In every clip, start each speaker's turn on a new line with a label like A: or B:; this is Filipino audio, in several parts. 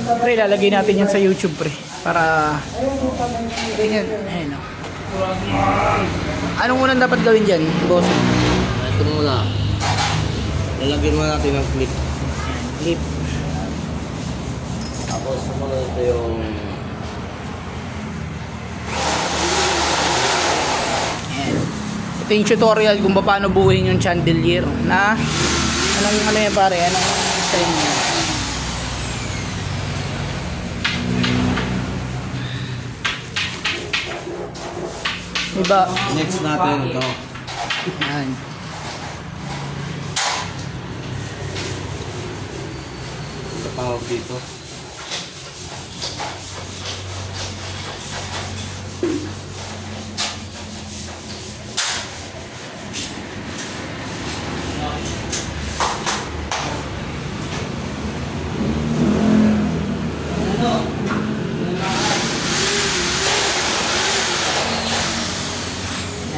A: Pre, lalagay natin yan sa YouTube, pre. Para... Ganyan. Ayan, o. Anong unang dapat gawin dyan, boss?
B: Ito muna. Lalagyan mo natin ng clip.
A: Clip.
B: Tapos sumunod ito yung...
A: Ayan. Ito yung tutorial kung paano buuhin yung chandelier na... Ano yan, pare? Anong style niya? Diba?
B: Next natin ito.
A: Ayan.
B: Ito tawag dito.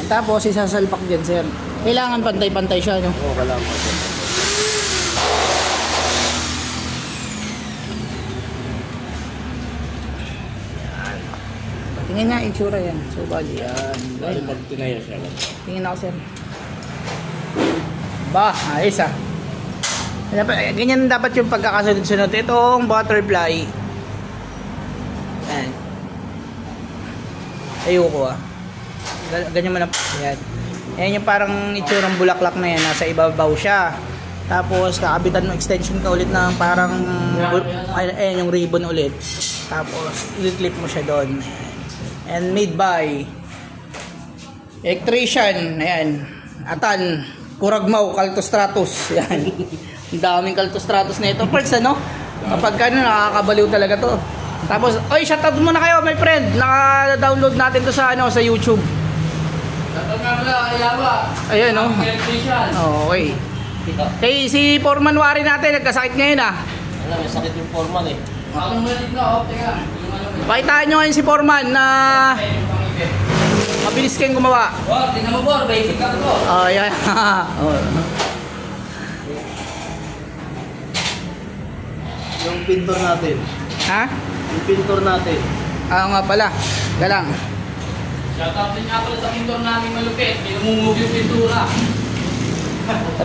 A: Tapos isasalpak din, sir. Kailangan pantay-pantay siya, no?
B: Oo, wala mo.
A: Tingnan nga itsura yan. So, bali yan.
B: Bali pag tinaya siya.
A: Tingnan ako, sir. Ba, ayos ah. Ganyan dapat yung pagkakasunod-sunod. Itong butterfly. Ayan. Ayoko ah. Ganyan mo na. Ayan. Ayan yung parang itsurang bulaklak na yan. Nasa ibabaw siya. Tapos kakabitan mo extension ka ulit ng parang ayan yung ribbon ulit. Tapos i-clip mo siya doon. And made by electrician. Ayan. Atan Curagmao Kaltostratus. Ayan. Ang daming Kaltostratus na ito. Parts ano? Kapag ano nakakabaliw talaga to. Tapos, oy, shoutout muna kayo, my friend. Naka-download natin to sa ano, sa YouTube.
B: Shoutout nga pala, Ayawa.
A: Ayun, no?
B: Electrician.
A: Okay. Hey, si Foreman Wari natin, nagkasakit ngayon, ah.
B: Alam, may sakit yung foreman eh. Ako malit na, teka.
A: Pakitaan nyo ngayon si Foreman na mabilis kayong gumawa.
B: Oh, tingnan mo, Bor. Basic ka to.
A: Oh, yan.
B: Yung pintor natin.
A: Ha?
B: Yung pintor natin.
A: Nga pala. Galang.
B: Shoutout din nga pala sa pintor namin malupit. Pinumumove yung pintura.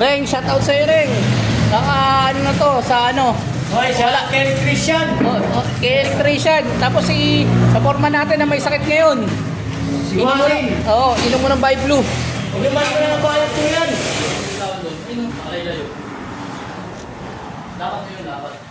A: Reng, shoutout sa'yo, Reng. Ano na to, sa ano?
B: Hoy, shoutout kay Electrician.
A: Kay Electrician. Tapos sa Foreman natin na may sakit ngayon.
B: Si Warren.
A: Oo, inom mo ng Bi-Blue.
B: Inuman mo na ng bayad ko yan.
A: Dapat yun, dapat.